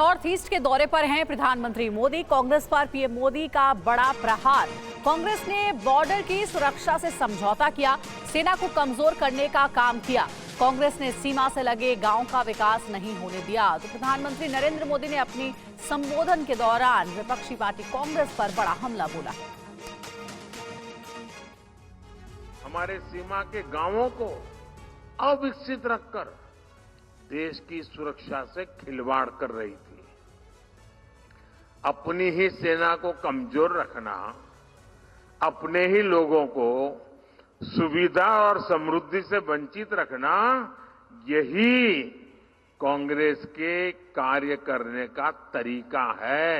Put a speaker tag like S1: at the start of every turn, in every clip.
S1: North east के दौरे पर हैं प्रधानमंत्री मोदी। कांग्रेस पर पीएम मोदी का बड़ा प्रहार। कांग्रेस ने बॉर्डर की सुरक्षा से समझौता किया, सेना को कमजोर करने का काम किया। कांग्रेस ने सीमा से लगे गांव का विकास नहीं होने दिया। तो प्रधानमंत्री नरेंद्र मोदी ने अपनी संबोधन के दौरान विपक्षी पार्टी कांग्रेस पर बड़ा हमला बोला।
S2: हमारे सीमा के गांवों को अविकसित रखकर देश की सुरक्षा से खिलवाड़ कर रही थी। अपनी ही सेना को कमजोर रखना, अपने ही लोगों को सुविधा और समृद्धि से वंचित रखना, यही कांग्रेस के कार्य करने का तरीका है।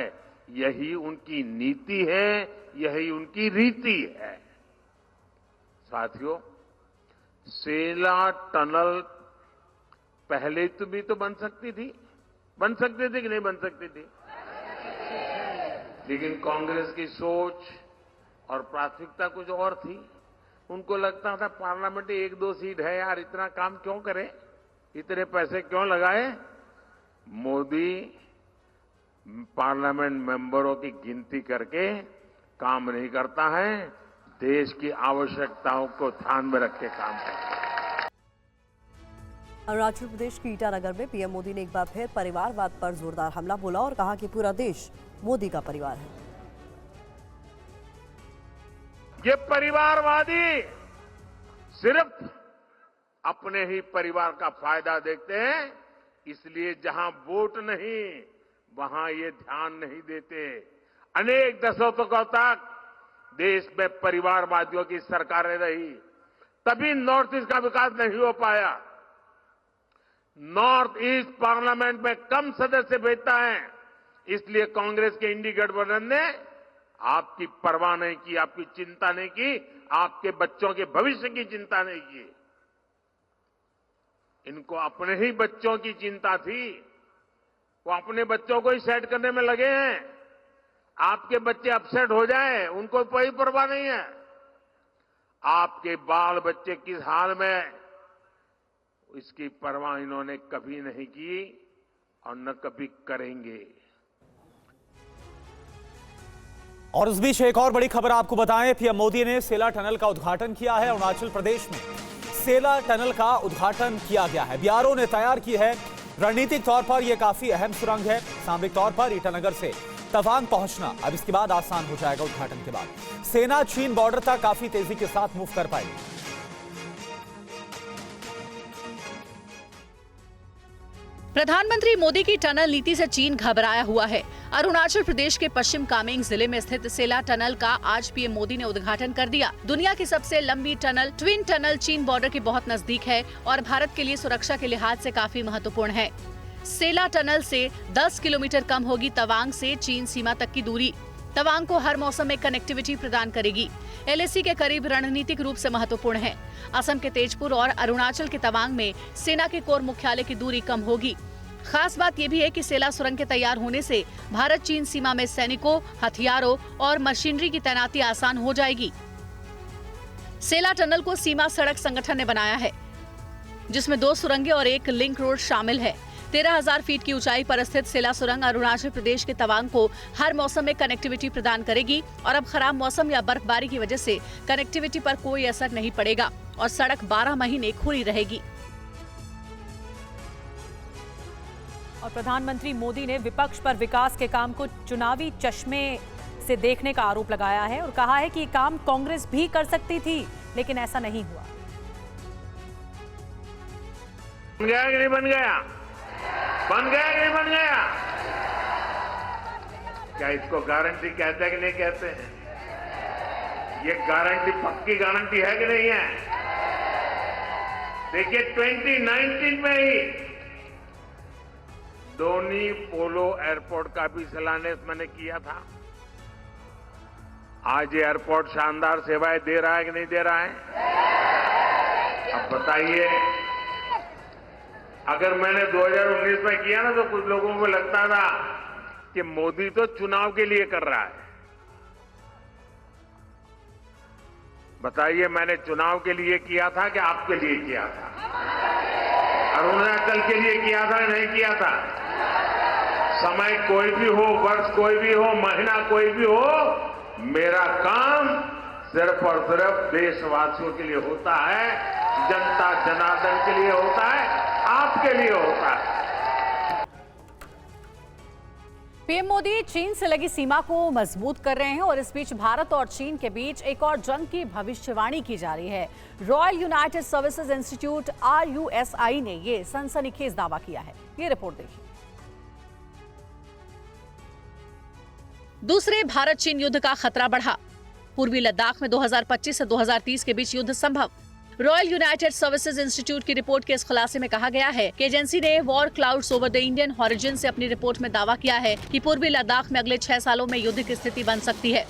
S2: यही उनकी नीति है, यही उनकी रीति है। साथियों, सेला टनल पहले भी तो बन सकती थी कि नहीं बन सकती थी? लेकिन कांग्रेस की सोच और प्राथमिकता कुछ और थी। उनको लगता था पार्लियामेंट में 1-2 सीट है यार, इतना काम क्यों करें, इतने पैसे क्यों लगाए। मोदी पार्लियामेंट मेंबरों की गिनती करके काम नहीं करता है, देश की आवश्यकताओं को ध्यान में रख के काम करता है।
S3: अरुणाचल प्रदेश की ईटानगर में पीएम मोदी ने एक बार फिर परिवारवाद पर जोरदार हमला बोला और कहा कि पूरा देश मोदी का परिवार है।
S2: ये परिवारवादी सिर्फ अपने ही परिवार का फायदा देखते हैं, इसलिए जहां वोट नहीं वहां ये ध्यान नहीं देते। अनेक दशकों तक देश में परिवारवादियों की सरकारें रही, तभी नॉर्थ ईस्ट का विकास नहीं हो पाया। नॉर्थ ईस्ट पार्लियामेंट में कम सदस्य भेजता है, इसलिए कांग्रेस के इंडी गठबंधन ने आपकी परवाह नहीं की, आपकी चिंता नहीं की, आपके बच्चों के भविष्य की चिंता नहीं की। इनको अपने ही बच्चों की चिंता थी, वो अपने बच्चों को ही सेट करने में लगे हैं। आपके बच्चे अपसेट हो जाए, उनको कोई परवाह नहीं है। आपके बाल बच्चे किस हाल में, इसकी परवाह इन्होंने कभी नहीं की और न कभी करेंगे।
S4: और इस बीच एक और बड़ी खबर आपको बताएं, पीएम मोदी ने सेला टनल का उद्घाटन किया है। अरुणाचल प्रदेश में सेला टनल का उद्घाटन किया गया है। बीआरओ ने तैयार की है। रणनीतिक तौर पर यह काफी अहम सुरंग है। सामरिक तौर पर ईटानगर से तवांग पहुंचना अब इसके बाद आसान हो जाएगा। उद्घाटन के बाद सेना चीन बॉर्डर तक काफी तेजी के साथ मूव कर पाएगी।
S1: प्रधानमंत्री मोदी की टनल नीति से चीन घबराया हुआ है। अरुणाचल प्रदेश के पश्चिम कामेंग जिले में स्थित सेला टनल का आज पीएम मोदी ने उद्घाटन कर दिया। दुनिया की सबसे लंबी टनल ट्विन टनल चीन बॉर्डर के बहुत नजदीक है और भारत के लिए सुरक्षा के लिहाज से काफी महत्वपूर्ण है। सेला टनल से 10 किलोमीटर कम होगी तवांग से चीन सीमा तक की दूरी। तवांग को हर मौसम में कनेक्टिविटी प्रदान करेगी। एलएसी के करीब रणनीतिक रूप से महत्वपूर्ण है। असम के तेजपुर और अरुणाचल के तवांग में सेना के कोर मुख्यालय की दूरी कम होगी। खास बात यह भी है कि सेला सुरंग के तैयार होने से भारत चीन सीमा में सैनिकों, हथियारों और मशीनरी की तैनाती आसान हो जाएगी। सेला टनल को सीमा सड़क संगठन ने बनाया है, जिसमें 2 सुरंगें और एक लिंक रोड शामिल है। 13,000 फीट की ऊंचाई पर स्थित सेला सुरंग अरुणाचल प्रदेश के तवांग को हर मौसम में कनेक्टिविटी प्रदान करेगी और अब खराब मौसम या बर्फबारी की वजह से कनेक्टिविटी पर कोई असर नहीं पड़ेगा और सड़क 12 महीने खुली रहेगी।
S3: और प्रधानमंत्री मोदी ने विपक्ष पर विकास के काम को चुनावी चश्मे से देखने का आरोप लगाया है और कहा है कि ये काम कांग्रेस भी कर सकती थी, लेकिन ऐसा नहीं हुआ।
S2: बन गया कि नहीं बन गया? बन गया कि नहीं बन गया? क्या इसको गारंटी कहते हैं कि नहीं कहते हैं? ये गारंटी पक्की गारंटी है कि नहीं है? देखिए 2019 में ही डोनी पोलो एयरपोर्ट का भी शिलान्यास मैंने किया था। आज ये एयरपोर्ट शानदार सेवाएं दे रहा है कि नहीं दे रहा है? अब बताइए, अगर मैंने 2019 में किया ना तो कुछ लोगों को लगता था कि मोदी तो चुनाव के लिए कर रहा है। बताइए, मैंने चुनाव के लिए किया था कि आपके लिए किया था? अरुणाचल के लिए किया था नहीं किया था? समय कोई भी हो, वर्ष कोई भी हो, महीना कोई भी हो, मेरा काम सिर्फ और सिर्फ देशवासियों के लिए होता है, जनता जनार्दन के लिए होता है, आपके लिए होता है।
S3: पीएम मोदी चीन से लगी सीमा को मजबूत कर रहे हैं और इस बीच भारत और चीन के बीच एक और जंग की भविष्यवाणी की जा रही है। Royal United services institute RUSI ने ये सनसनीखेज दावा किया है। ये रिपोर्ट देखिए।
S1: दूसरे भारत चीन युद्ध का खतरा बढ़ा। पूर्वी लद्दाख में 2025 से 2030 के बीच युद्ध संभव। रॉयल यूनाइटेड सर्विसेज इंस्टीट्यूट की रिपोर्ट के इस खुलासे में कहा गया है कि एजेंसी ने war clouds over the Indian horizon से अपनी रिपोर्ट में दावा किया है कि पूर्वी लद्दाख में अगले 6 सालों में युद्ध की स्थिति बन सकती है।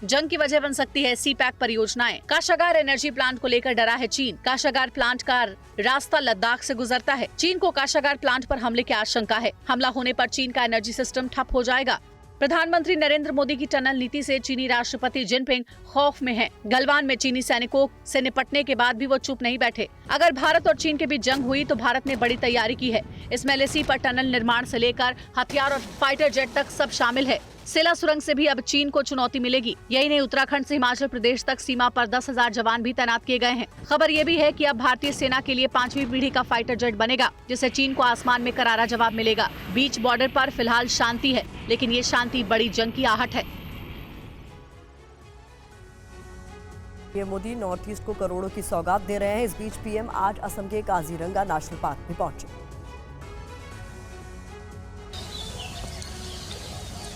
S1: जंग की वजह बन सकती है CPEC परियोजनाएं। काशागार एनर्जी प्लांट को लेकर डरा है चीन। काशागार प्लांट का रास्ता लद्दाख से गुजरता है। चीन को काशागार प्लांट पर हमले की आशंका है। हमला होने पर चीन का एनर्जी सिस्टम ठप हो जाएगा। प्रधानमंत्री नरेंद्र मोदी की टनल नीति से चीनी राष्ट्रपति जिनपिंग खौफ में हैं। गलवान में चीनी सैनिकों से निपटने के बाद भी वो चुप नहीं बैठे। अगर भारत और चीन के बीच जंग हुई तो भारत ने बड़ी तैयारी की है। इसमें LAC पर टनल निर्माण से लेकर हथियार और फाइटर जेट तक सब शामिल है। सेला सुरंग से भी अब चीन को चुनौती मिलेगी। यही नहीं, उत्तराखंड से हिमाचल प्रदेश तक सीमा पर 10,000 जवान भी तैनात किए गए हैं। खबर ये भी है कि अब भारतीय सेना के लिए 5वीं पीढ़ी का फाइटर जेट बनेगा, जिससे चीन को आसमान में करारा जवाब मिलेगा। बीच बॉर्डर पर फिलहाल शांति है, लेकिन ये शांति बड़ी जंग की आहट है।
S5: पीएम मोदी नॉर्थ ईस्ट को करोड़ों की सौगात दे रहे हैं। इस बीच पीएम आज असम के काजीरंगा नेशनल पार्क में पहुंचे।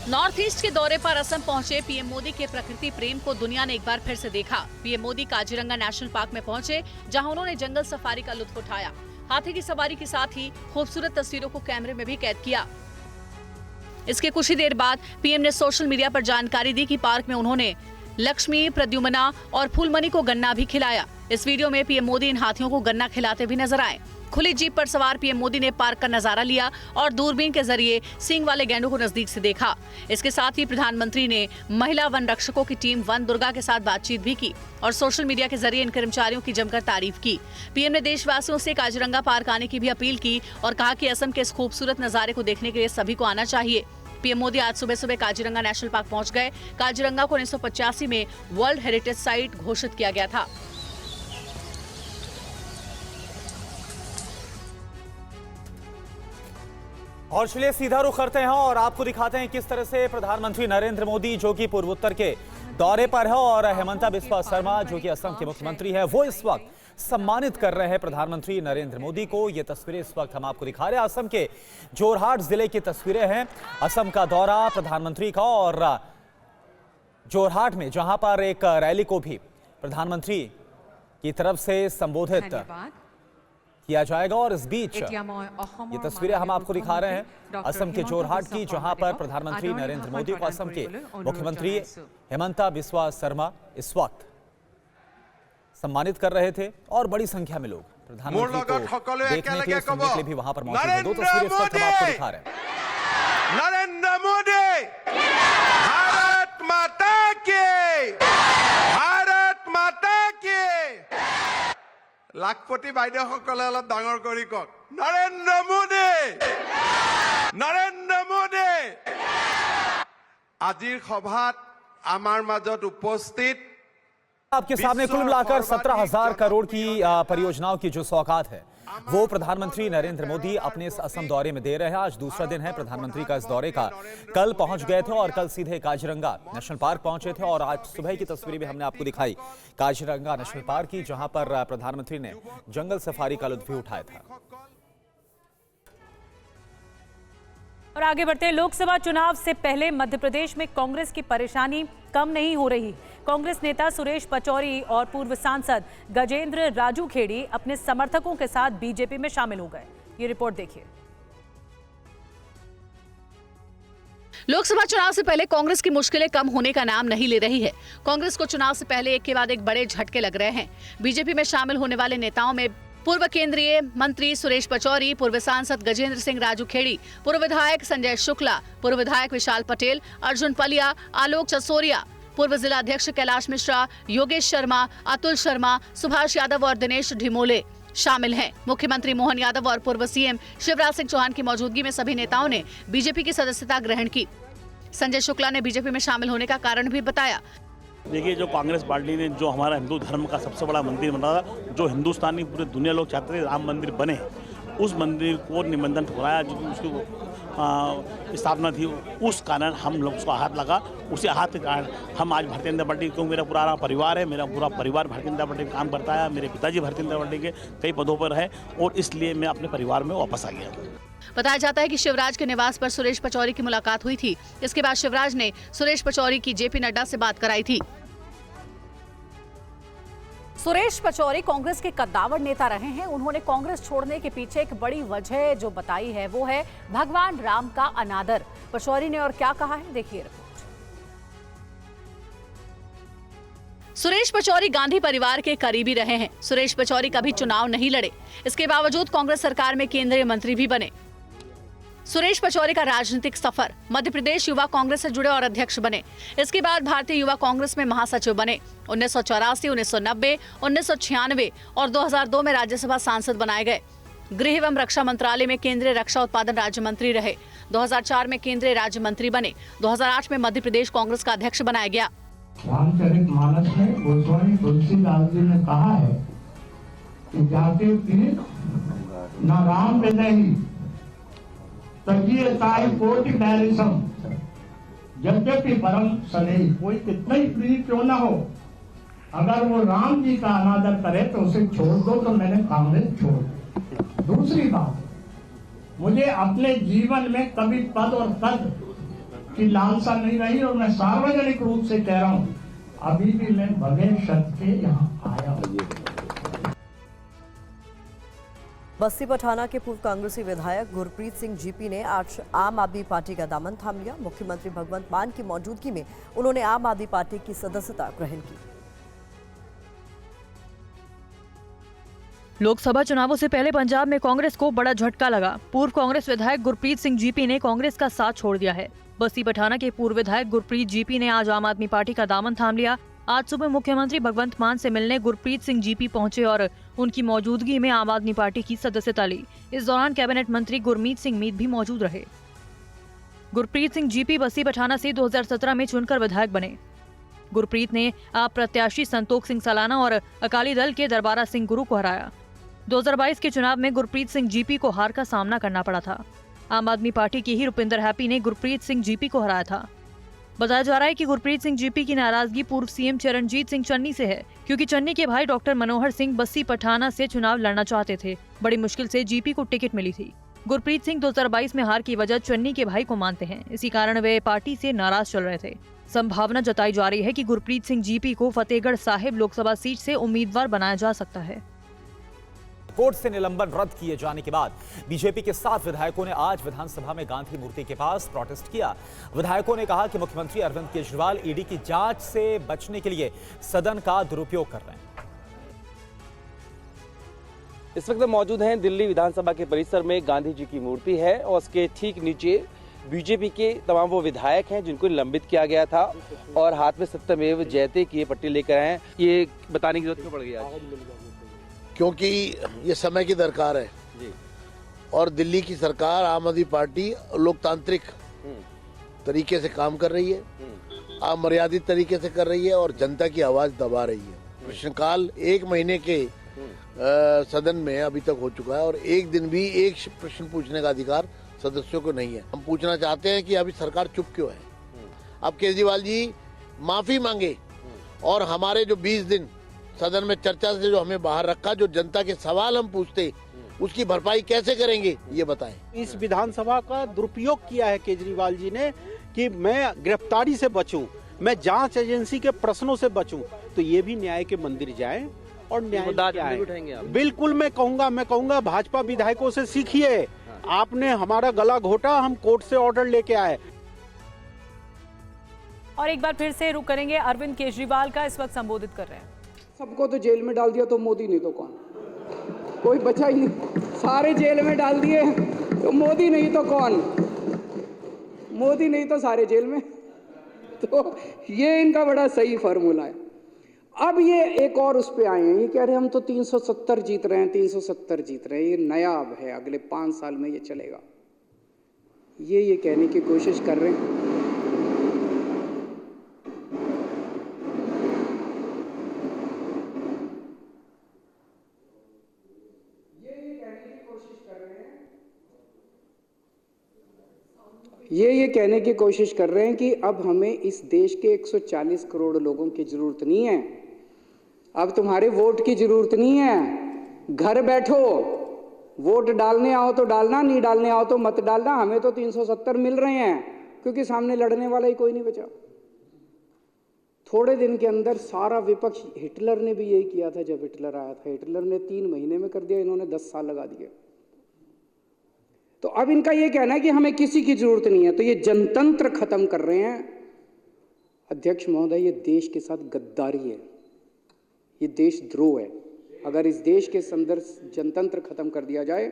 S1: नॉर्थ ईस्ट के दौरे पर असम पहुंचे पीएम मोदी के प्रकृति प्रेम को दुनिया ने एक बार फिर से देखा। PM Modi Kaziranga national park में पहुंचे, जहां उन्होंने जंगल सफारी का लुत्फ उठाया। हाथी की सवारी के साथ ही खूबसूरत तस्वीरों को कैमरे में भी कैद किया। इसके कुछ ही देर बाद पीएम ने सोशल मीडिया पर जानकारी दी कि पार्क में उन्होंने लक्ष्मी, प्रद्युम्ना और फूलमणि को गन्ना भी खिलाया। इस वीडियो में पीएम मोदी इन हाथियों को गन्ना खिलाते भी नजर आए। खुली जीप पर सवार पीएम मोदी ने पार्क का नजारा लिया और दूरबीन के जरिए सींग वाले गैंडों को नजदीक से देखा। इसके साथ ही प्रधानमंत्री ने महिला वन रक्षकों की टीम वन दुर्गा के साथ बातचीत भी की और सोशल मीडिया के जरिए इन कर्मचारियों की जमकर तारीफ की। पीएम ने देशवासियों से काजीरंगा पार्क आने की भी अपील की और कहा कि असम के इस खूबसूरत नजारे को देखने के लिए सभी को आना चाहिए। पीएम मोदी आज सुबह सुबह काजीरंगा नेशनल पार्क पहुंच गए। काजीरंगा को 1985 में वर्ल्ड हेरिटेज साइट घोषित किया गया था।
S4: और चलिए सीधा रुख करते हैं और आपको दिखाते हैं किस तरह से प्रधानमंत्री नरेंद्र मोदी, जो कि पूर्वोत्तर के दौरे पर है, और हेमंता बिस्वा शर्मा, जो कि असम के मुख्यमंत्री है, वो इस वक्त सम्मानित कर रहे हैं प्रधानमंत्री नरेंद्र मोदी को। ये तस्वीरें इस वक्त हम आपको दिखा रहे हैं। असम के जोरहाट जिले की तस्वीरें हैं। असम का दौरा प्रधानमंत्री का, और जोरहाट में जहां पर एक रैली को भी प्रधानमंत्री की तरफ से संबोधित किया जाएगा। और इस बीच ये तस्वीरें हम आपको दिखा रहे हैं असम के जोरहाट की, जहां पर प्रधानमंत्री नरेंद्र मोदी को असम के मुख्यमंत्री हेमंता बिस्वा शर्मा इस वक्त सम्मानित कर रहे थे और बड़ी संख्या में लोग प्रधानमंत्री को देखने के लिए, सुनने के लिए भी वहां पर मौजूद हैं। दो तस्वीरें इस वक्त हम आपको दिखा रहे हैं।
S6: नरेंद्र मोदी, भारत माता की, भारत माता की। लाखपति বাইদেউ সকলে অলপ ডাঙৰ কৰি কওক, নৰেন্দ্ৰ মোদী, নৰেন্দ্ৰ মোদী। আজিৰ সভাত আমাৰ মাজত উপস্থিত
S4: आपके सामने कुल मिलाकर 17,000 करोड़ की परियोजनाओं की जो सौगात है वो प्रधानमंत्री नरेंद्र मोदी अपने इस असम दौरे में दे रहे हैं। आज दूसरा दिन है प्रधानमंत्री का इस दौरे का। कल पहुंच गए थे और कल सीधे काजीरंगा नेशनल पार्क पहुंचे थे, और आज सुबह की तस्वीरें भी हमने आपको दिखाई काजीरंगा नेशनल पार्क की, जहां पर प्रधानमंत्री ने जंगल सफारी का लुत्फ भी उठाया था।
S3: और आगे बढ़ते हैं। लोकसभा चुनाव से पहले मध्य प्रदेश में कांग्रेस की परेशानी कम नहीं हो रही। कांग्रेस नेता सुरेश पचौरी और पूर्व सांसद गजेंद्र राजू खेड़ी अपने समर्थकों के साथ बीजेपी में शामिल हो गए। ये रिपोर्ट देखिए।
S1: लोकसभा चुनाव से पहले कांग्रेस की मुश्किलें कम होने का नाम नहीं ले रही है। कांग्रेस को चुनाव से पहले एक के बाद एक बड़े झटके लग रहे हैं। बीजेपी में शामिल होने वाले नेताओं में पूर्व केंद्रीय मंत्री सुरेश पचौरी, पूर्व सांसद गजेंद्र सिंह राजू खेड़ी, पूर्व विधायक संजय शुक्ला, पूर्व विधायक विशाल पटेल, अर्जुन पलिया, आलोक चसोरिया, पूर्व जिला अध्यक्ष कैलाश मिश्रा, योगेश शर्मा, अतुल शर्मा, सुभाष यादव और दिनेश ढिमोले शामिल हैं। मुख्यमंत्री मोहन यादव और पूर्व सीएम शिवराज सिंह चौहान की मौजूदगी में सभी नेताओं ने बीजेपी की सदस्यता ग्रहण की। संजय शुक्ला ने बीजेपी में शामिल होने का कारण भी बताया।
S7: देखिए, जो कांग्रेस पार्टी ने जो हमारा हिंदू धर्म का सबसे बड़ा मंदिर बना था, जो हिंदुस्तानी पूरे दुनिया लोग चाहते थे राम मंदिर बने, उस मंदिर को निबंधन ठुकराया, जो उसकी स्थापना थी, उस कारण हम लोग उसको हाथ लगा। उसी हाथ के कारण हम आज भारतीय जनता पार्टी, क्योंकि मेरा पुराना परिवार है, मेरा पूरा परिवार भारतीय जनता पार्टी में काम करता है, मेरे पिताजी भारतीय जनता पार्टी के कई पदों पर है और इसलिए मैं अपने परिवार में वापस आ गया।
S1: बताया जाता है कि शिवराज के निवास पर सुरेश पचौरी की मुलाकात हुई थी। इसके बाद शिवराज ने सुरेश पचौरी की जेपी नड्डा से बात कराई थी।
S3: सुरेश पचौरी कांग्रेस के कद्दावर नेता रहे हैं। उन्होंने कांग्रेस छोड़ने के पीछे एक बड़ी वजह जो बताई है वो है भगवान राम का अनादर। पचौरी ने और क्या कहा है, देखिए रिपोर्ट।
S1: सुरेश पचौरी गांधी परिवार के करीबी रहे हैं। सुरेश पचौरी कभी चुनाव नहीं लड़े, इसके बावजूद कांग्रेस सरकार में केंद्रीय मंत्री भी बने। सुरेश पचौरी का राजनीतिक सफर, मध्य प्रदेश युवा कांग्रेस से जुड़े और अध्यक्ष बने। इसके बाद भारतीय युवा कांग्रेस में महासचिव बने। 1984, 1990, 1996 और 2002 में राज्यसभा सांसद बनाए गए। गृह एवं रक्षा मंत्रालय में केंद्रीय रक्षा उत्पादन राज्य मंत्री रहे। 2004 में केंद्रीय राज्य मंत्री बने। 2008 में मध्य प्रदेश कांग्रेस का अध्यक्ष बनाया गया।
S8: रामचरितमानस में गोस्वामी तुलसीदास जी ने कहा है कि जाते तीर्थ न राम विदहि तजिए ताई कोटि बैरिसम, यद्यपि परम स्नेही। कोई कितना ही प्रिय क्यों ना हो, अगर वो राम जी का अनादर करे तो उसे छोड़ दो। तो मैंने कांग्रेस छोड़ दी। दूसरी बात, मुझे अपने जीवन में कभी पद और पद की लालसा नहीं रही और मैं सार्वजनिक रूप से कह रहा हूँ, अभी भी मैं बगैर शर्त के यहाँ आया हूँ।
S5: बस्ती पठाना के पूर्व कांग्रेसी विधायक गुरप्रीत सिंह जीपी ने आज आम आदमी पार्टी का दामन थाम लिया। मुख्यमंत्री भगवंत मान की मौजूदगी में उन्होंने आम आदमी पार्टी की सदस्यता ग्रहण की।
S9: लोकसभा चुनावों से पहले पंजाब में कांग्रेस को बड़ा झटका लगा। पूर्व कांग्रेस विधायक गुरप्रीत सिंह जीपी ने कांग्रेस का साथ छोड़ दिया है। बस्ती पठाना के पूर्व विधायक गुरप्रीत जीपी ने आज आम आदमी पार्टी का दामन थाम लिया। आज सुबह मुख्यमंत्री भगवंत मान से मिलने गुरप्रीत सिंह जीपी पहुंचे और उनकी मौजूदगी में आम आदमी पार्टी की सदस्यता ली। इस दौरान कैबिनेट मंत्री गुरमीत सिंह मीत भी मौजूद रहे। गुरप्रीत सिंह जीपी बस्ती पठाना से 2017 में चुनकर विधायक बने। गुरप्रीत ने आप प्रत्याशी संतोख सिंह सलाना और अकाली दल के दरबारा सिंह गुरु को हराया। 2022 के चुनाव में गुरप्रीत सिंह जीपी को हार का सामना करना पड़ा था। आम आदमी पार्टी के ही रुपिंदर हैप्पी ने गुरप्रीत सिंह जीपी को हराया था। बताया जा रहा है कि गुरप्रीत सिंह जीपी की नाराजगी पूर्व सीएम चरणजीत सिंह चन्नी से है, क्योंकि चन्नी के भाई डॉक्टर मनोहर सिंह बस्ती पठाना से चुनाव लड़ना चाहते थे। बड़ी मुश्किल से जीपी को टिकट मिली थी। गुरप्रीत सिंह 2022 में हार की वजह चन्नी के भाई को मानते हैं। इसी कारण वे पार्टी से नाराज चल रहे थे। संभावना जताई जा रही है कि गुरप्रीत सिंह जीपी को फतेहगढ़ साहिब लोकसभा सीट से उम्मीदवार बनाया जा सकता है।
S4: कोर्ट से निलंबन रद्द किए जाने के बाद बीजेपी के 7 विधायकों ने आज विधानसभा में गांधी मूर्ति के पास प्रोटेस्ट किया। विधायकों ने कहा कि मुख्यमंत्री अरविंद केजरीवाल ईडी की जांच से बचने के लिए सदन का दुरुपयोग कर रहे हैं।
S10: इस वक्त मौजूद हैं दिल्ली विधानसभा के परिसर में। गांधी जी की मूर्ति है और उसके ठीक नीचे बीजेपी के तमाम वो विधायक हैं जिनको निलंबित किया गया था और हाथ में सत्यमेव जयते की पट्टी लेकर आए हैं। ये बताने की जरूरत क्यों पड़ गई आज?
S11: क्योंकि ये समय की दरकार है जी। और दिल्ली की सरकार आम आदमी पार्टी लोकतांत्रिक तरीके से काम कर रही है, अमर्यादित तरीके से कर रही है और जनता की आवाज दबा रही है। प्रश्नकाल 1 महीने के सदन में अभी तक हो चुका है और एक दिन भी एक प्रश्न पूछने का अधिकार सदस्यों को नहीं है। हम पूछना चाहते हैं कि अभी सरकार चुप क्यों है। अब केजरीवाल जी माफी मांगे और हमारे जो 20 दिन सदन में चर्चा से जो हमें बाहर रखा, जो जनता के सवाल हम पूछते, उसकी भरपाई कैसे करेंगे ये बताएं।
S12: इस विधानसभा का दुरुपयोग किया है केजरीवाल जी ने कि मैं गिरफ्तारी से बचूं, मैं जांच एजेंसी के प्रश्नों से बचूं, तो ये भी न्याय के मंदिर जाएं और न्याय बिल्कुल मैं कहूंगा भाजपा विधायकों से सीखिए। आपने हमारा गला घोटा, हम कोर्ट से ऑर्डर लेके आए।
S3: और एक बार फिर से रुक करेंगे अरविंद केजरीवाल का, इस वक्त संबोधित कर रहे हैं।
S13: सबको तो जेल में डाल दिया तो मोदी नहीं तो कौन, कोई बचा ही नहीं। सारे जेल में डाल दिए तो मोदी नहीं तो कौन, मोदी नहीं तो सारे जेल में। तो ये इनका बड़ा सही फॉर्मूला है। अब ये एक और उस पे आए हैं, ये कह रहे हैं हम तो 370 जीत रहे हैं, 370 जीत रहे हैं, ये नया अब है, अगले 5 साल में ये चलेगा, ये कहने की कोशिश कर रहे हैं। ये कहने की कोशिश कर रहे हैं कि अब हमें इस देश के 140 करोड़ लोगों की जरूरत नहीं है, अब तुम्हारे वोट की जरूरत नहीं है, घर बैठो, वोट डालने आओ तो डालना, नहीं डालने आओ तो मत डालना, हमें तो 370 मिल रहे हैं क्योंकि सामने लड़ने वाला ही कोई नहीं बचा। थोड़े दिन के अंदर सारा विपक्ष, हिटलर ने भी यही किया था, जब हिटलर आया था, हिटलर ने 3 महीने में कर दिया, इन्होंने 10 साल लगा दिए। तो अब इनका ये कहना है कि हमें किसी की जरूरत नहीं है, तो ये जनतंत्र खत्म कर रहे हैं। अध्यक्ष महोदय, ये देश के साथ गद्दारी है, ये देशद्रोह है। अगर इस देश के अंदर जनतंत्र खत्म कर दिया जाए,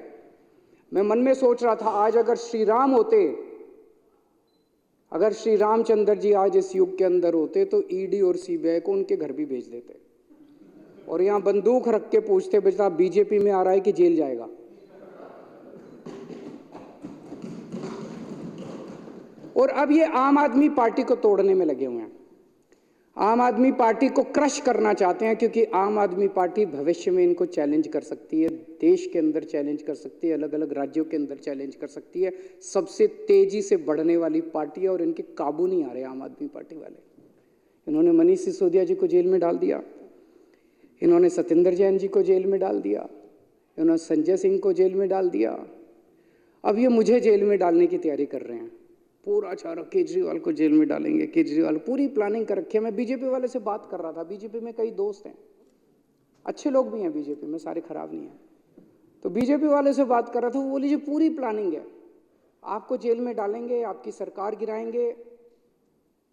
S13: मैं मन में सोच रहा था आज अगर श्री राम होते, अगर श्री रामचंद्र जी आज इस युग के अंदर होते तो ईडी और सीबीआई को उनके घर भी भेज देते और यहाँ बंदूक रख के पूछते बेटा बीजेपी में आ रहा है कि जेल जाएगा। और अब ये आम आदमी पार्टी को तोड़ने में लगे हुए हैं, आम आदमी पार्टी को क्रश करना चाहते हैं, क्योंकि आम आदमी पार्टी भविष्य में इनको चैलेंज कर सकती है, देश के अंदर चैलेंज कर सकती है, अलग अलग राज्यों के अंदर चैलेंज कर सकती है। सबसे तेजी से बढ़ने वाली पार्टी है और इनके काबू नहीं आ रहे आम आदमी पार्टी वाले। इन्होंने मनीष सिसोदिया जी को जेल में डाल दिया, इन्होंने सत्येंद्र जैन जी को जेल में डाल दिया, इन्होंने संजय सिंह को जेल में डाल दिया, अब ये मुझे जेल में डालने की तैयारी कर रहे हैं। पूरा चारा केजरीवाल को जेल में डालेंगे, केजरीवाल पूरी प्लानिंग कर रखी है। मैं बीजेपी वाले से बात कर रहा था, बीजेपी में कई दोस्त हैं, अच्छे लोग भी हैं बीजेपी में, सारे खराब नहीं हैं। तो बीजेपी वाले से बात कर रहा था, वो बोली जी पूरी प्लानिंग है, आपको जेल में डालेंगे, आपकी सरकार गिराएंगे,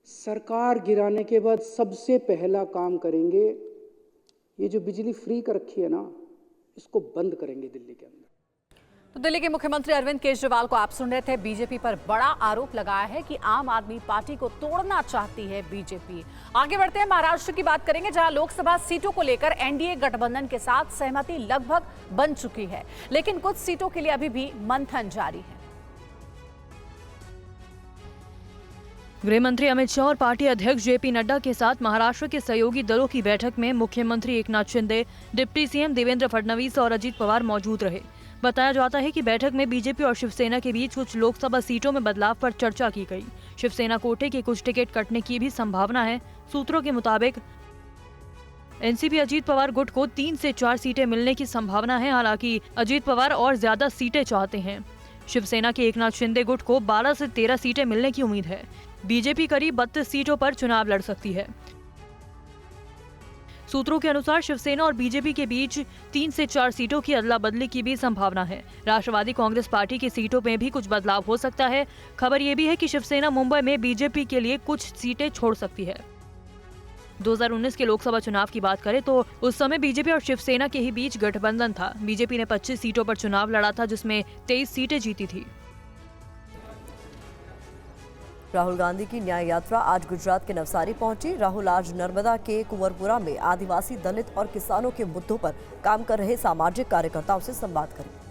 S13: सरकार गिराने के बाद सबसे पहला काम करेंगे, ये जो बिजली फ्री कर रखी है ना, इसको बंद करेंगे दिल्ली के अंदर।
S3: तो दिल्ली के मुख्यमंत्री अरविंद केजरीवाल को आप सुन रहे थे। बीजेपी पर बड़ा आरोप लगाया है कि आम आदमी पार्टी को तोड़ना चाहती है बीजेपी। आगे बढ़ते हैं, महाराष्ट्र की बात करेंगे, जहां लोकसभा सीटों को लेकर एनडीए गठबंधन के साथ सहमति लगभग बन चुकी है, लेकिन कुछ सीटों के लिए अभी भी मंथन जारी है।
S9: गृह मंत्री अमित शाह और पार्टी अध्यक्ष जेपी नड्डा के साथ महाराष्ट्र के सहयोगी दलों की बैठक में मुख्यमंत्री एकनाथ शिंदे, डिप्टी सीएम देवेंद्र फडणवीस और अजीत पवार मौजूद रहे। बताया जाता है कि बैठक में बीजेपी और शिवसेना के बीच कुछ लोकसभा सीटों में बदलाव पर चर्चा की गई। शिवसेना कोटे के कुछ टिकट कटने की भी संभावना है। सूत्रों के मुताबिक एनसीपी अजीत पवार गुट को 3 से 4 सीटें मिलने की संभावना है। हालांकि अजीत पवार और ज्यादा सीटें चाहते हैं। शिवसेना के एकनाथ शिंदे गुट को 12 से 13 सीटें मिलने की उम्मीद है। बीजेपी करीब 32 सीटों पर चुनाव लड़ सकती है। सूत्रों के अनुसार शिवसेना और बीजेपी के बीच 3 से 4 सीटों की अदला बदली की भी संभावना है। राष्ट्रवादी कांग्रेस पार्टी की सीटों में भी कुछ बदलाव हो सकता है। खबर ये भी है कि शिवसेना मुंबई में बीजेपी के लिए कुछ सीटें छोड़ सकती है। 2019 के लोकसभा चुनाव की बात करें तो उस समय बीजेपी और शिवसेना के ही बीच गठबंधन था। बीजेपी ने 25 सीटों पर चुनाव लड़ा था, जिसमें 23 सीटें जीती थी।
S5: राहुल गांधी की न्याय यात्रा आज गुजरात के नवसारी पहुंची। राहुल आज नर्मदा के कुंवरपुरा में आदिवासी, दलित और किसानों के मुद्दों पर काम कर रहे सामाजिक कार्यकर्ताओं से संवाद करेंगे।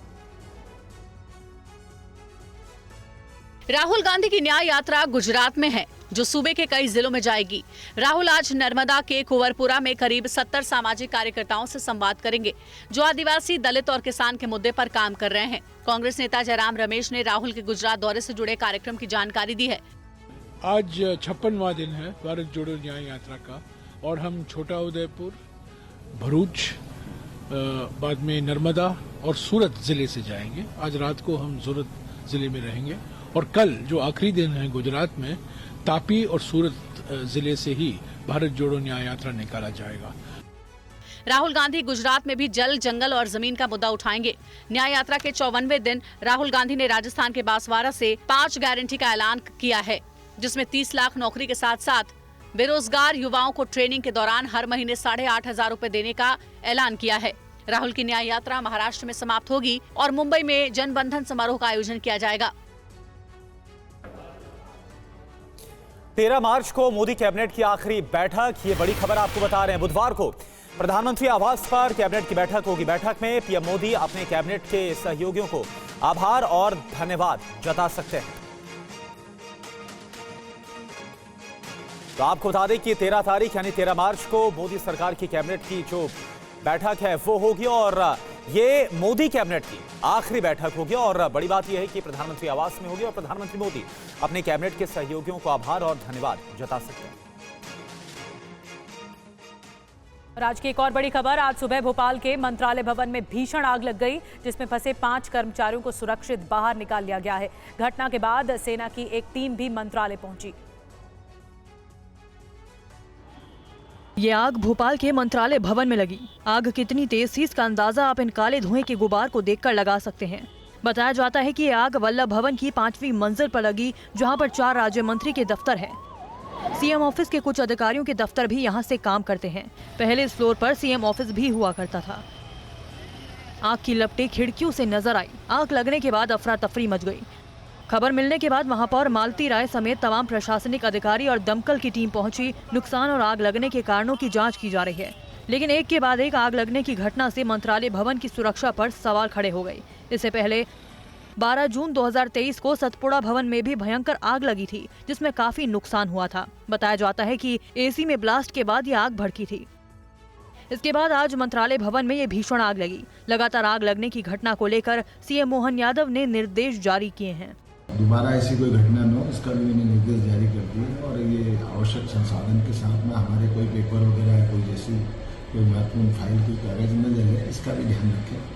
S1: राहुल गांधी की न्याय यात्रा गुजरात में है, जो सूबे के कई जिलों में जाएगी। राहुल आज नर्मदा के कुंवरपुरा में करीब 70 सामाजिक कार्यकर्ताओं से संवाद करेंगे, जो आदिवासी, दलित और किसान के मुद्दे पर काम कर रहे हैं। कांग्रेस नेता जयराम रमेश ने राहुल के गुजरात दौरे से जुड़े कार्यक्रम की जानकारी दी है।
S14: आज 56वां दिन है भारत जोड़ो न्याय यात्रा का, और हम छोटा उदयपुर, भरूच, बाद में नर्मदा और सूरत जिले से जाएंगे। आज रात को हम सूरत जिले में रहेंगे और कल जो आखिरी दिन है गुजरात में, तापी और सूरत जिले से ही भारत जोड़ो न्याय यात्रा निकाला जाएगा।
S1: राहुल गांधी गुजरात में भी जल, जंगल और जमीन का मुद्दा उठाएंगे। न्याय यात्रा के 54वें दिन राहुल गांधी ने राजस्थान के बांसवाड़ा से 5 गारंटी का ऐलान किया है, जिसमें 30 लाख नौकरी के साथ साथ बेरोजगार युवाओं को ट्रेनिंग के दौरान हर महीने 8,500 रुपए देने का ऐलान किया है। राहुल की न्याय यात्रा महाराष्ट्र में समाप्त होगी और मुंबई में जनबंधन समारोह का आयोजन किया जाएगा।
S4: 13 मार्च को मोदी कैबिनेट की आखिरी बैठक, ये बड़ी खबर आपको बता रहे हैं। बुधवार को प्रधानमंत्री आवास पर कैबिनेट की बैठक होगी। बैठक में पीएम मोदी अपने कैबिनेट के सहयोगियों को आभार और धन्यवाद जता सकते हैं। तो आपको बता दें कि 13 तारीख यानी 13 मार्च को मोदी सरकार की कैबिनेट की जो बैठक है वो होगी और ये मोदी कैबिनेट की आखिरी बैठक होगी। और बड़ी बात यह है कि प्रधानमंत्री आवास में होगी और प्रधानमंत्री मोदी अपने कैबिनेट के सहयोगियों को आभार और धन्यवाद जता सकते हैं।
S3: और आज की एक और बड़ी खबर, आज सुबह भोपाल के मंत्रालय भवन में भीषण आग लग गई, जिसमें फंसे 5 कर्मचारियों को सुरक्षित बाहर निकाल लिया गया है। घटना के बाद सेना की एक टीम भी मंत्रालय पहुंची।
S9: ये आग भोपाल के मंत्रालय भवन में लगी। आग कितनी तेज थी इसका अंदाजा आप इन काले धुएं के गुबार को देखकर लगा सकते हैं। बताया जाता है कि ये आग वल्लभ भवन की 5वीं मंजिल पर लगी, जहां पर 4 राज्य मंत्री के दफ्तर हैं। सीएम ऑफिस के कुछ अधिकारियों के दफ्तर भी यहां से काम करते हैं। पहले इस फ्लोर पर सीएम ऑफिस भी हुआ करता था। आग की लपटें खिड़कियों से नजर आई। आग लगने के बाद अफरा तफरी मच गई। खबर मिलने के बाद महापौर मालती राय समेत तमाम प्रशासनिक अधिकारी और दमकल की टीम पहुंची। नुकसान और आग लगने के कारणों की जांच की जा रही है, लेकिन एक के बाद एक आग लगने की घटना से मंत्रालय भवन की सुरक्षा पर सवाल खड़े हो गए। इससे पहले 12 जून 2023 को सतपुड़ा भवन में भी भयंकर आग लगी थी, जिसमें काफी नुकसान हुआ था। बताया जाता है कि एसी में ब्लास्ट के बाद ये आग भड़की थी। इसके बाद आज मंत्रालय भवन में ये भीषण आग लगी। लगातार आग लगने की घटना को लेकर सीएम मोहन यादव ने निर्देश जारी किए हैं।
S15: दोबारा ऐसी कोई घटना न हो, इसका भी मैंने निर्देश जारी कर दिए और ये आवश्यक संसाधन के साथ में हमारे कोई पेपर वगैरह है, कोई जैसी कोई महत्वपूर्ण फाइल, कोई कागज न जले, इसका भी ध्यान रखें।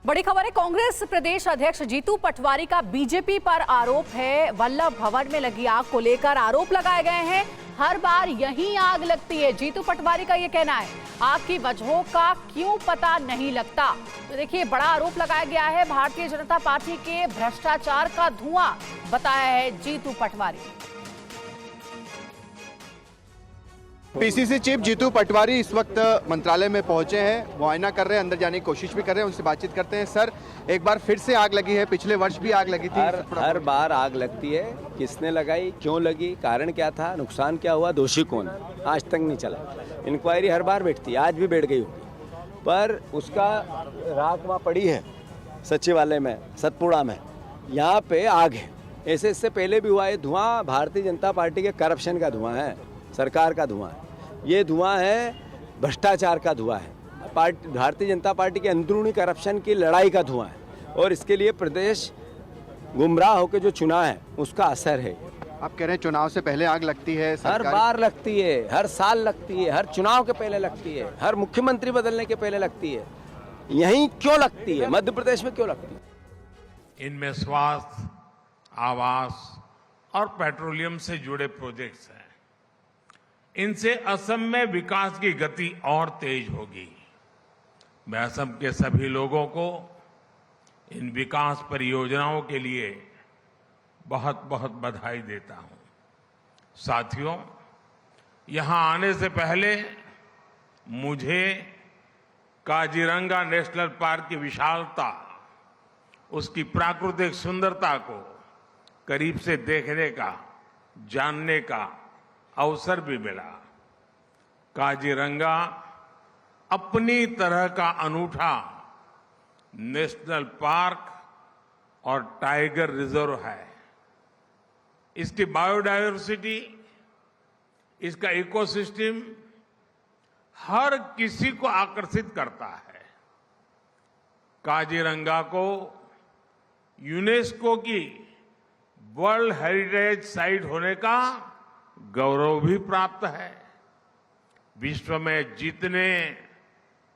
S1: बड़ी खबर है, कांग्रेस प्रदेश अध्यक्ष जीतू पटवारी का बीजेपी पर आरोप है। वल्लभ भवन में लगी आग को लेकर आरोप लगाए गए हैं। हर बार यहीं आग लगती है, जीतू पटवारी का ये कहना है। आग की वजहों का क्यों पता नहीं लगता। तो देखिए, बड़ा आरोप लगाया गया है। भारतीय जनता पार्टी के भ्रष्टाचार का धुआं बताया है जीतू पटवारी।
S16: पीसीसी चीफ जीतू पटवारी इस वक्त मंत्रालय में पहुंचे हैं, मुआयना कर रहे हैं, अंदर जाने की कोशिश भी कर रहे हैं। उनसे बातचीत करते हैं। सर, एक बार फिर से आग लगी है, पिछले वर्ष भी आग लगी थी।
S10: हर बार आग लगती है, किसने लगाई, क्यों लगी, कारण क्या था, नुकसान क्या हुआ, दोषी कौन है, आज तक नहीं चला। इंक्वायरी हर बार बैठती है, आज भी बैठ गई होगी, पर उसका राख वहाँ पड़ी है सचिवालय में, सतपुड़ा में, यहाँ पे आग है। ऐसे इससे पहले भी हुआ। ये धुआं भारतीय जनता पार्टी के करप्शन का धुआं है, सरकार का धुआं है। ये धुआं है भ्रष्टाचार का धुआं है, भारतीय जनता पार्टी के अंदरूनी करप्शन की लड़ाई का धुआं है। और इसके लिए प्रदेश गुमराह होकर जो चुना है उसका असर है।
S16: आप कह रहे हैं चुनाव से पहले आग लगती है,
S10: हर बार लगती है, हर साल लगती है, हर चुनाव के पहले लगती है, हर मुख्यमंत्री बदलने के पहले लगती है। यहीं क्यों लगती है, मध्य प्रदेश में क्यों लगती है?
S2: इनमें स्वास्थ्य, आवास और पेट्रोलियम से जुड़े प्रोजेक्ट्स हैं। इनसे असम में विकास की गति और तेज होगी। मैं असम के सभी लोगों को इन विकास परियोजनाओं के लिए बहुत बहुत बधाई देता हूं। साथियों, यहां आने से पहले मुझे काजीरंगा नेशनल पार्क की विशालता, उसकी प्राकृतिक सुंदरता को करीब से देखने का, जानने का अवसर भी मिला। काजीरंगा अपनी तरह का अनूठा नेशनल पार्क और टाइगर रिजर्व है। इसकी बायोडायवर्सिटी, इसका इकोसिस्टम हर किसी को आकर्षित करता है। काजीरंगा को यूनेस्को की वर्ल्ड हेरिटेज साइट होने का गौरव भी प्राप्त है। विश्व में जितने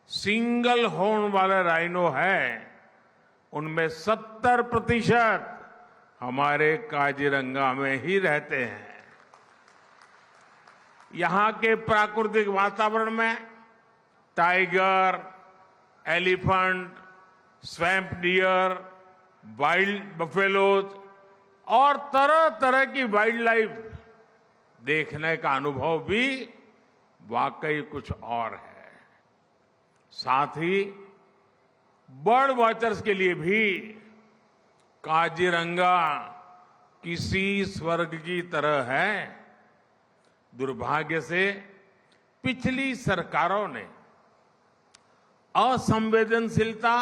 S2: सिंगल हॉर्न वाले राइनो हैं, उनमें 70% हमारे काजीरंगा में ही रहते हैं। यहां के प्राकृतिक वातावरण में tiger, elephant, swamp dear, wild buffaloes और तरह तरह की वाइल्ड लाइफ देखने का अनुभव भी वाकई कुछ और है। साथ ही बर्ड वॉचर्स के लिए भी काजीरंगा किसी स्वर्ग की तरह है। दुर्भाग्य से पिछली सरकारों ने असंवेदनशीलता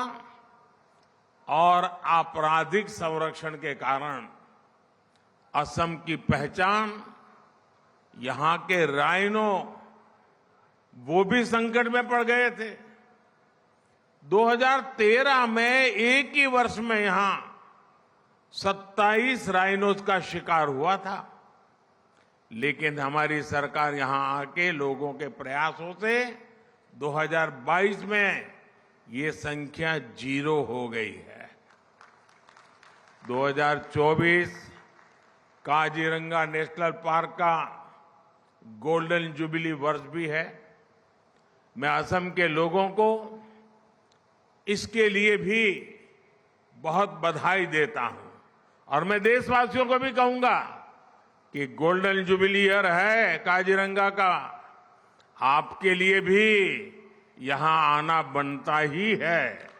S2: और आपराधिक संरक्षण के कारण असम की पहचान, यहां के राइनो वो भी संकट में पड़ गए थे। 2013 में एक ही वर्ष में यहां 27 राइनोज का शिकार हुआ था, लेकिन हमारी सरकार यहां आके लोगों के प्रयासों से 2022 में ये संख्या 0 हो गई है। 2024 काजीरंगा नेशनल पार्क का गोल्डन जुबिली वर्ष भी है। मैं असम के लोगों को इसके लिए भी बहुत बधाई देता हूं और मैं देशवासियों को भी कहूंगा कि गोल्डन जुबिली ईयर है काजीरंगा का, आपके लिए भी यहां आना बनता ही है।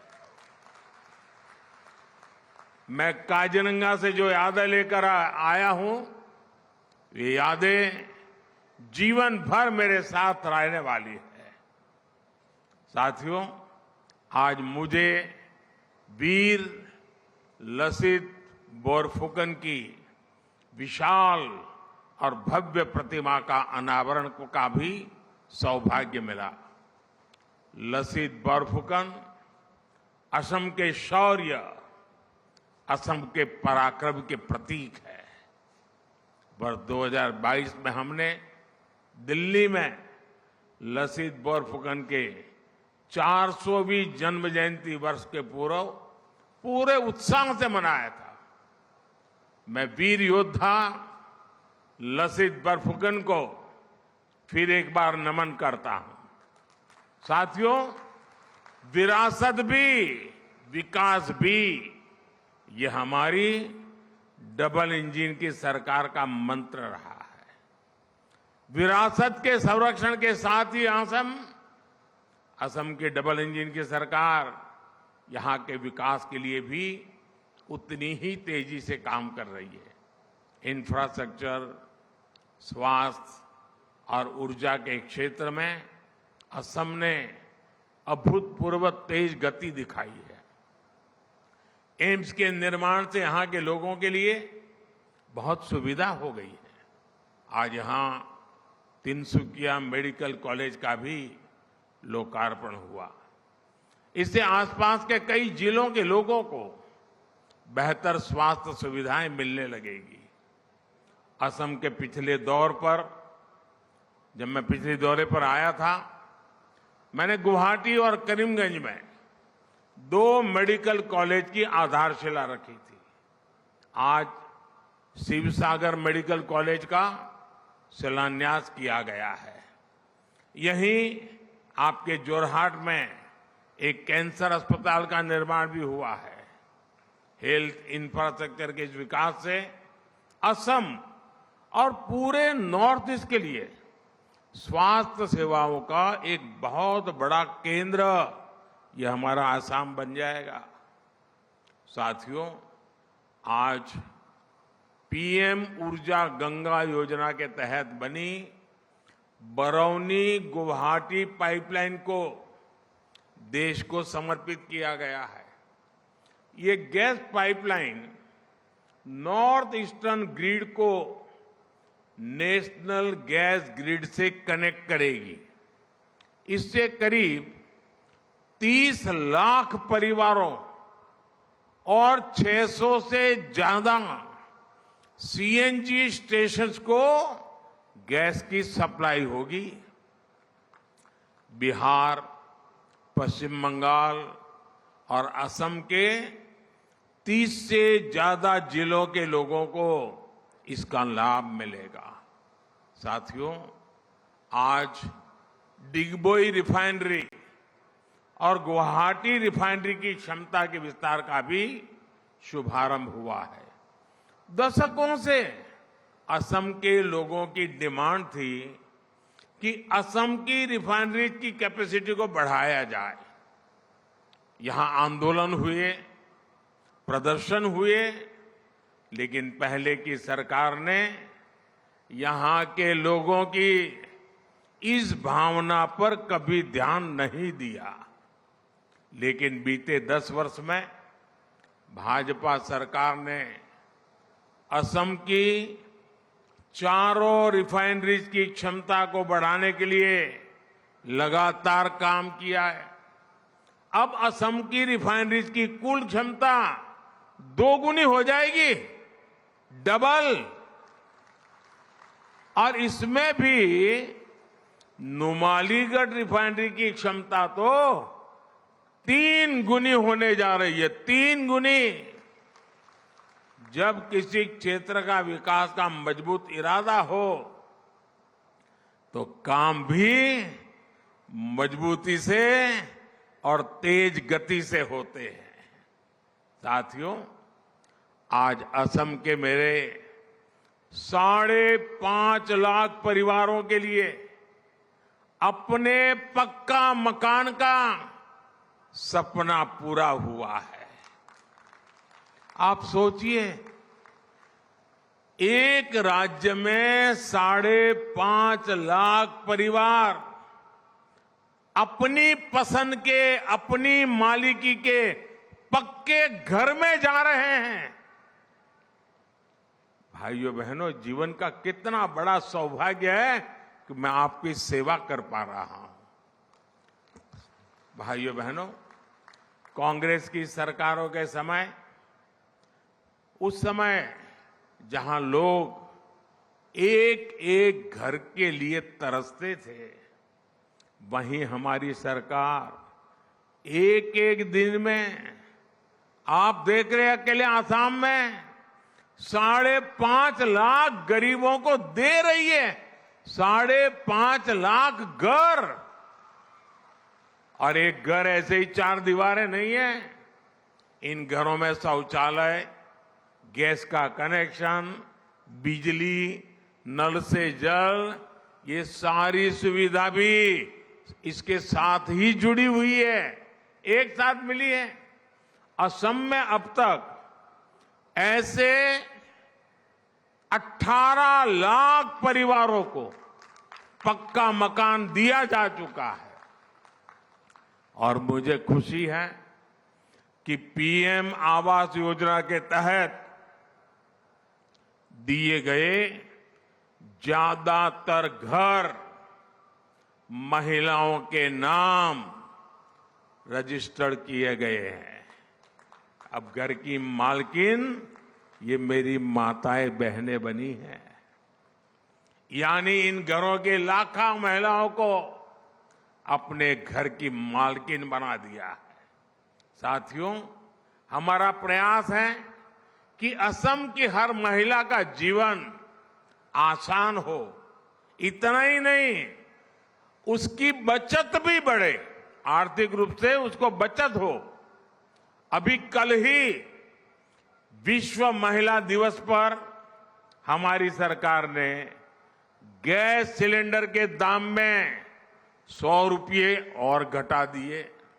S2: मैं काजीरंगा से जो यादें लेकर आया हूं, ये यादें जीवन भर मेरे साथ रहने वाली है। साथियों, आज मुझे वीर लसित बोरफुकन की विशाल और भव्य प्रतिमा का अनावरण का भी सौभाग्य मिला। लसित बोरफुकन असम के शौर्य, असम के पराक्रम के प्रतीक है। वर्ष 2022 में हमने दिल्ली में लसित बोरफुकन के 400वीं जन्म जयंती वर्ष के पूर्व पूरे उत्साह से मनाया था। मैं वीर योद्धा लसित बोरफुकन को फिर एक बार नमन करता हूं। साथियों, विरासत भी विकास भी, ये हमारी डबल इंजन की सरकार का मंत्र रहा है। विरासत के संरक्षण के साथ ही असम की डबल इंजन की सरकार यहां के विकास के लिए भी उतनी ही तेजी से काम कर रही है। इंफ्रास्ट्रक्चर, स्वास्थ्य और ऊर्जा के क्षेत्र में असम ने अभूतपूर्व तेज गति दिखाई है। एम्स के निर्माण से यहां के लोगों के लिए बहुत सुविधा हो गई है। आज यहां तिनसुकिया मेडिकल कॉलेज का भी लोकार्पण हुआ। इससे आसपास के कई जिलों के लोगों को बेहतर स्वास्थ्य सुविधाएं मिलने लगेगी। असम के पिछले दौर पर, जब मैं पिछले दौरे पर आया था, मैंने गुवाहाटी और करीमगंज में 2 मेडिकल कॉलेज की आधारशिला रखी थी। आज शिवसागर मेडिकल कॉलेज का शिलान्यास किया गया है। यहीं आपके जोरहाट में एक कैंसर अस्पताल का निर्माण भी हुआ है। हेल्थ इंफ्रास्ट्रक्चर के इस विकास से असम और पूरे नॉर्थ ईस्ट के लिए स्वास्थ्य सेवाओं का एक बहुत बड़ा केंद्र यह हमारा आसाम बन जाएगा। साथियों, आज पीएम ऊर्जा गंगा योजना के तहत बनी बरौनी गुवाहाटी पाइपलाइन को देश को समर्पित किया गया है। ये gas pipeline north eastern grid को नेशनल गैस ग्रिड से कनेक्ट करेगी। इससे करीब 30 लाख परिवारों और 600 से ज्यादा सीएनजी स्टेशंस को गैस की सप्लाई होगी। बिहार, पश्चिम बंगाल और असम के 30 से ज्यादा जिलों के लोगों को इसका लाभ मिलेगा। साथियों, आज डिगबोई रिफाइनरी और गुवाहाटी रिफाइनरी की क्षमता के विस्तार का भी शुभारंभ हुआ है। दशकों से असम के लोगों की डिमांड थी कि असम की रिफाइनरी की कैपेसिटी को बढ़ाया जाए। यहां आंदोलन हुए, प्रदर्शन हुए, लेकिन पहले की सरकार ने यहां के लोगों की इस भावना पर कभी ध्यान नहीं दिया। लेकिन बीते 10 वर्ष में भाजपा सरकार ने असम की चारों रिफाइनरीज की क्षमता को बढ़ाने के लिए लगातार काम किया है। अब असम की रिफाइनरीज की कुल क्षमता 2 गुनी हो जाएगी, डबल। और इसमें भी नुमालीगढ़ रिफाइनरी की क्षमता तो 3 गुनी होने जा रही है, 3 गुनी। जब किसी क्षेत्र का विकास का मजबूत इरादा हो तो काम भी मजबूती से और तेज गति से होते हैं। साथियों, आज असम के मेरे 5.5 लाख परिवारों के लिए अपने पक्का मकान का सपना पूरा हुआ है। आप सोचिए, एक राज्य में 5.5 लाख परिवार अपनी पसंद के, अपनी मालिकी के पक्के घर में जा रहे हैं। भाइयों बहनों, जीवन का कितना बड़ा सौभाग्य है कि मैं आपकी सेवा कर पा रहा हूं। भाइयों बहनों, कांग्रेस की सरकारों के समय, उस समय जहां लोग एक एक घर के लिए तरसते थे, वहीं हमारी सरकार एक एक दिन में, आप देख रहे हैं अकेले आसाम में 5.5 लाख गरीबों को दे रही है। 5.5 लाख घर। और एक घर ऐसे ही 4 दीवारें नहीं है। इन घरों में शौचालय, गैस का कनेक्शन, बिजली, नल से जल, ये सारी सुविधा भी इसके साथ ही जुड़ी हुई है, एक साथ मिली है। असम में अब तक ऐसे 18 लाख परिवारों को पक्का मकान दिया जा चुका है। और मुझे खुशी है कि पीएम आवास योजना के तहत दिए गए ज्यादातर घर महिलाओं के नाम रजिस्टर्ड किए गए हैं। अब घर की मालकिन ये मेरी माताएं बहनें बनी हैं। यानी इन घरों के लाखों महिलाओं को अपने घर की मालकिन बना दिया है। साथियों, हमारा प्रयास है कि असम की हर महिला का जीवन आसान हो। इतना ही नहीं, उसकी बचत भी बढ़े, आर्थिक रूप से उसको बचत हो। अभी कल ही विश्व महिला दिवस पर हमारी सरकार ने गैस सिलेंडर के दाम में 100 रुपये और घटा दिए।